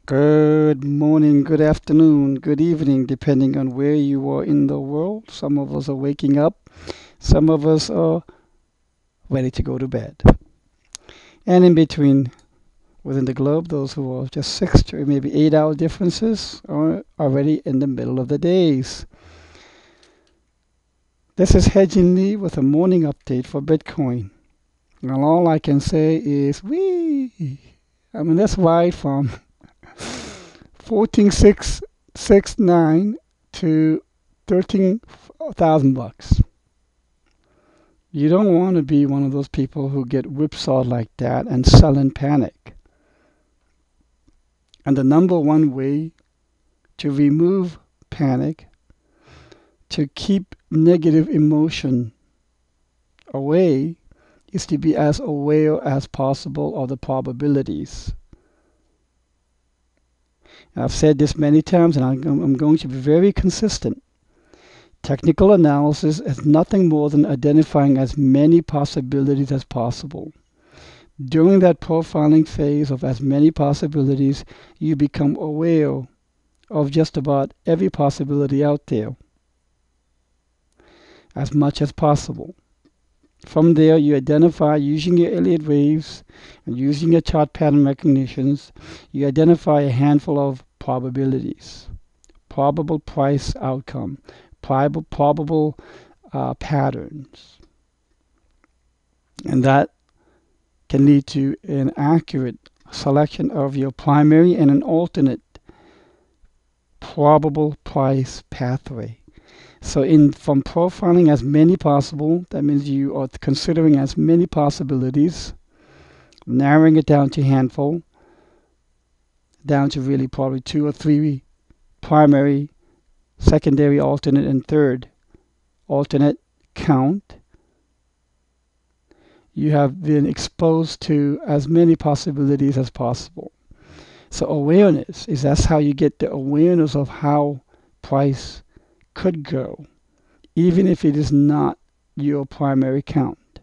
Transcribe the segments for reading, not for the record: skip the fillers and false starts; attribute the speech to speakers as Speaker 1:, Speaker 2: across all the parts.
Speaker 1: Good morning, good afternoon, good evening, depending on where you are in the world. Some of us are waking up, some of us are ready to go to bed. And in between, within the globe, those who are just 6 to maybe 8 hour differences are already in the middle of the days. This is Hedging Lee with a morning update for Bitcoin. And all I can say is, wee! That's wide from 14,669 to 13,000 bucks. You don't want to be one of those people who get whipsawed like that and sell in panic. And the number one way to remove panic, to keep negative emotion away, is to be as aware as possible of the probabilities. I've said this many times, and I'm going to be very consistent. Technical analysis is nothing more than identifying as many possibilities as possible. During that profiling phase of as many possibilities, you become aware of just about every possibility out there as much as possible. From there, you identify using your Elliott waves and using your chart pattern recognitions, you identify a handful of probabilities, probable price outcome, probable patterns. And that can lead to an accurate selection of your primary and an alternate probable price pathway. So from profiling as many possible, that means you are considering as many possibilities, narrowing it down to a handful, down to really probably 2 or 3 primary, secondary, alternate, and third alternate count. You have been exposed to as many possibilities as possible. So awareness that's how you get the awareness of how price could go, even if it is not your primary count.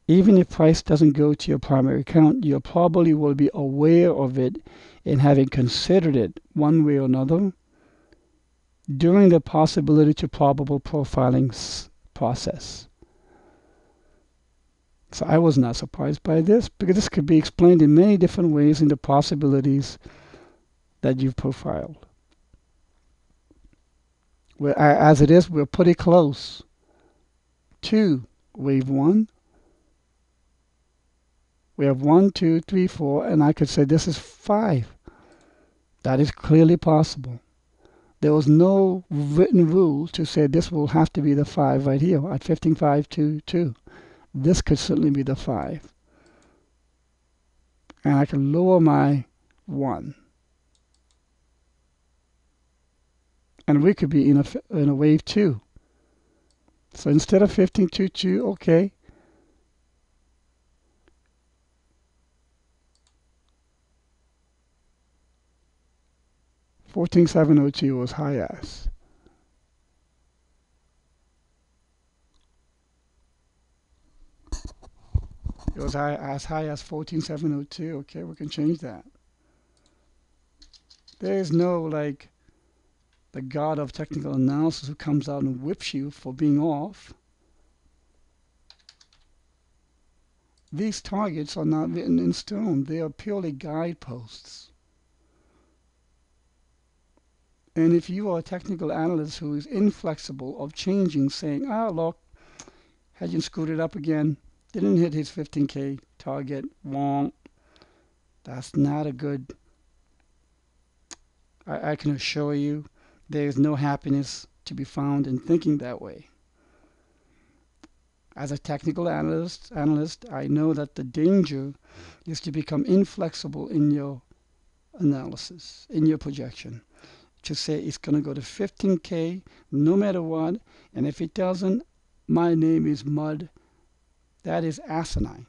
Speaker 1: Even if price doesn't go to your primary count, you probably will be aware of it and having considered it one way or another during the possibility to probable profiling process. So I was not surprised by this because this could be explained in many different ways in the possibilities that you've profiled. As it is, we're pretty close to wave 1. We have 1, 2, 3, 4, and I could say this is 5. That is clearly possible. There was no written rule to say this will have to be the 5 right here at 15,522. This could certainly be the 5. And I can lower my 1. And we could be in a wave 2. So instead of 1522, okay. $14,702 was high as. It was as high as 14,702. Okay, we can change that. There is no like the god of technical analysis who comes out and whips you for being off. These targets are not written in stone. They are purely guideposts. And if you are a technical analyst who is inflexible of changing, saying, look, Hedgen screwed it up again, didn't hit his 15K target, wrong. That's not a good, I can assure you, there is no happiness to be found in thinking that way. As a technical analyst, I know that the danger is to become inflexible in your analysis, in your projection. To say it's going to go to 15K no matter what, and if it doesn't, my name is mud. That is asinine.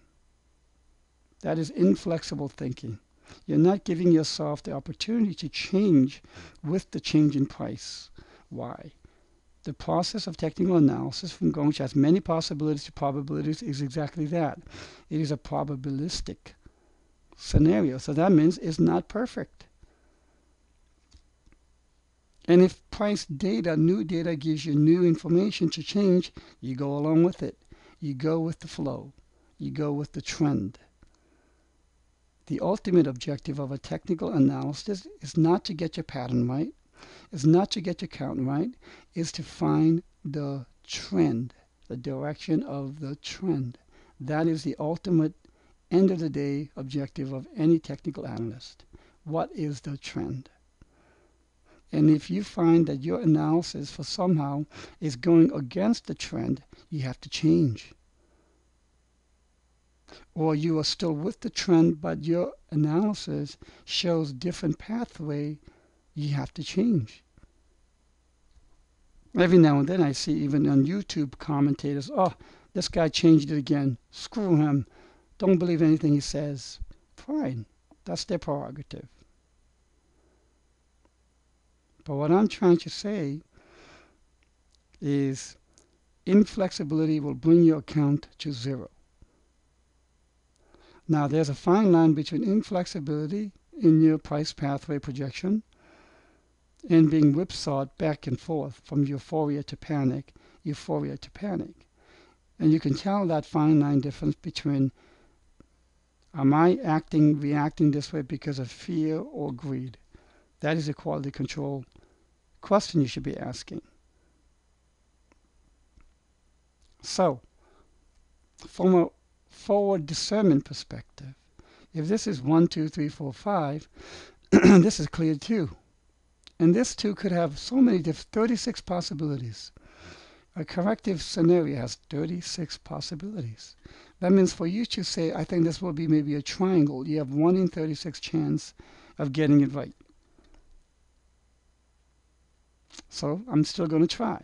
Speaker 1: That is inflexible thinking. You're not giving yourself the opportunity to change with the change in price. Why? The process of technical analysis from going to as many possibilities to probabilities is exactly that. It is a probabilistic scenario. So that means it's not perfect. And if price data, new data gives you new information to change, you go along with it. You go with the flow. You go with the trend. The ultimate objective of a technical analysis is not to get your pattern right, is not to get your count right, is to find the trend, the direction of the trend. That is the ultimate end of the day objective of any technical analyst. What is the trend? And if you find that your analysis for somehow is going against the trend, you have to change. Or you are still with the trend, but your analysis shows different pathway, you have to change. Every now and then I see even on YouTube commentators, oh, this guy changed it again. Screw him. Don't believe anything he says. Fine. That's their prerogative. But what I'm trying to say is inflexibility will bring your account to zero. Now there's a fine line between inflexibility in your price pathway projection and being whipsawed back and forth from euphoria to panic, euphoria to panic. And you can tell that fine line difference between am I reacting this way because of fear or greed? That is a quality control question you should be asking. So, from a forward discernment perspective, if this is 1, 2, 3, 4, 5, this is clear too. And this too could have so many different 36 possibilities. A corrective scenario has 36 possibilities. That means for you to say, I think this will be maybe a triangle, you have 1 in 36 chance of getting it right. So I'm still going to try.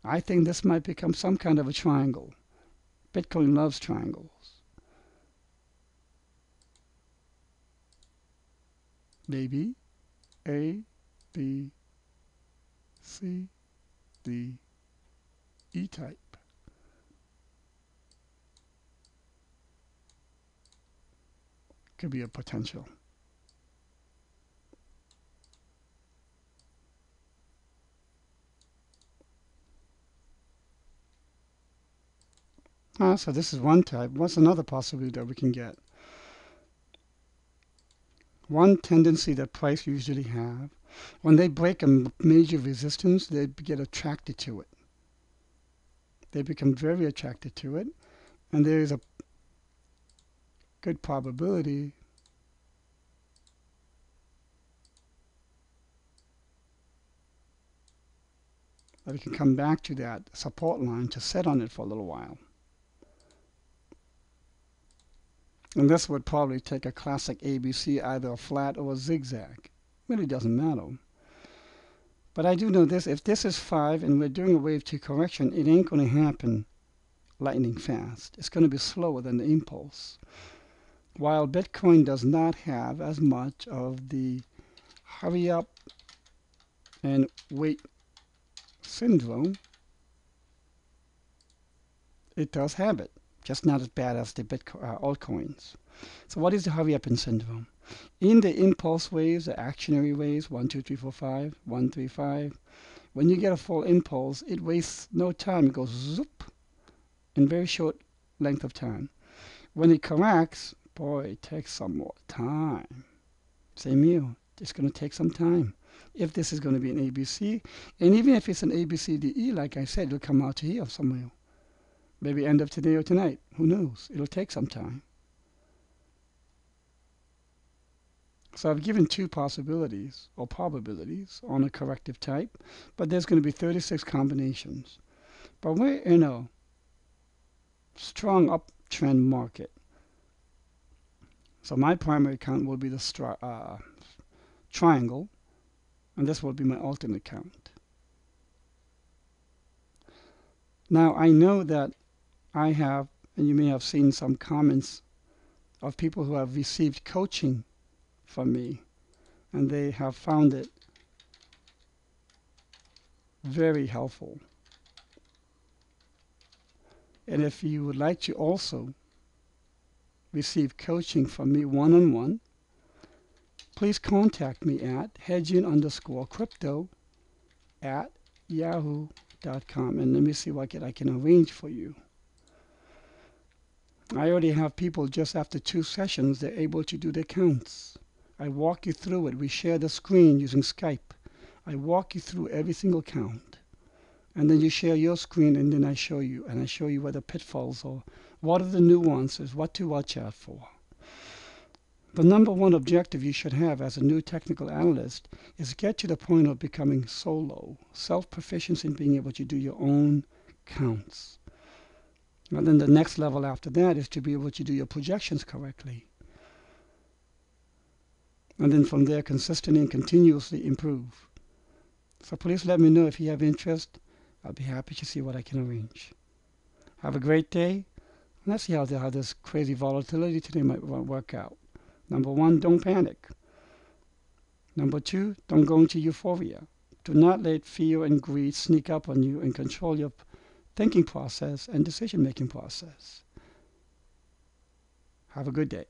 Speaker 1: I think this might become some kind of a triangle. Bitcoin loves triangles. Maybe A, B, C, D, E type. Could be a potential. So this is one type. What's another possibility that we can get? One tendency that price usually have, when they break a major resistance, they get attracted to it. They become very attracted to it, and there is a good probability that it can come back to that support line to sit on it for a little while. And this would probably take a classic ABC, either a flat or a zigzag. Really doesn't matter. But I do know this, if this is 5 and we're doing a wave 2 correction, it ain't going to happen lightning fast. It's going to be slower than the impulse. While Bitcoin does not have as much of the hurry up and wait syndrome, it does have it. Just not as bad as the altcoins. So what is the hurry up in syndrome? In the impulse waves, the actionary waves, 1, 2, 3, 4, 5, 1, 3, 5, when you get a full impulse, it wastes no time. It goes zoop in very short length of time. When it corrects, boy, it takes some more time. Same here. It's going to take some time. If this is going to be an ABC, and even if it's an ABCDE, like I said, it'll come out to here somewhere. Maybe end of today or tonight. Who knows? It'll take some time. So I've given 2 possibilities or probabilities on a corrective type, but there's going to be 36 combinations. But we're in a strong uptrend market. So my primary count will be the triangle, and this will be my alternate count. Now I know that I have, and you may have seen some comments of people who have received coaching from me, and they have found it very helpful. And if you would like to also receive coaching from me one-on-one, please contact me at hedging_crypto at yahoo.com. And let me see what I can arrange for you. I already have people just after 2 sessions, they're able to do their counts. I walk you through it. We share the screen using Skype. I walk you through every single count. And then you share your screen, and then I show you. And I show you where the pitfalls are. What are the nuances? What to watch out for? The number one objective you should have as a new technical analyst is get to the point of becoming solo, self-proficiency in being able to do your own counts. And then the next level after that is to be able to do your projections correctly. And then from there, consistently and continuously improve. So please let me know if you have interest. I'll be happy to see what I can arrange. Have a great day. Let's see how this crazy volatility today might work out. Number 1, don't panic. Number 2, don't go into euphoria. Do not let fear and greed sneak up on you and control your thinking process and decision-making process. Have a good day.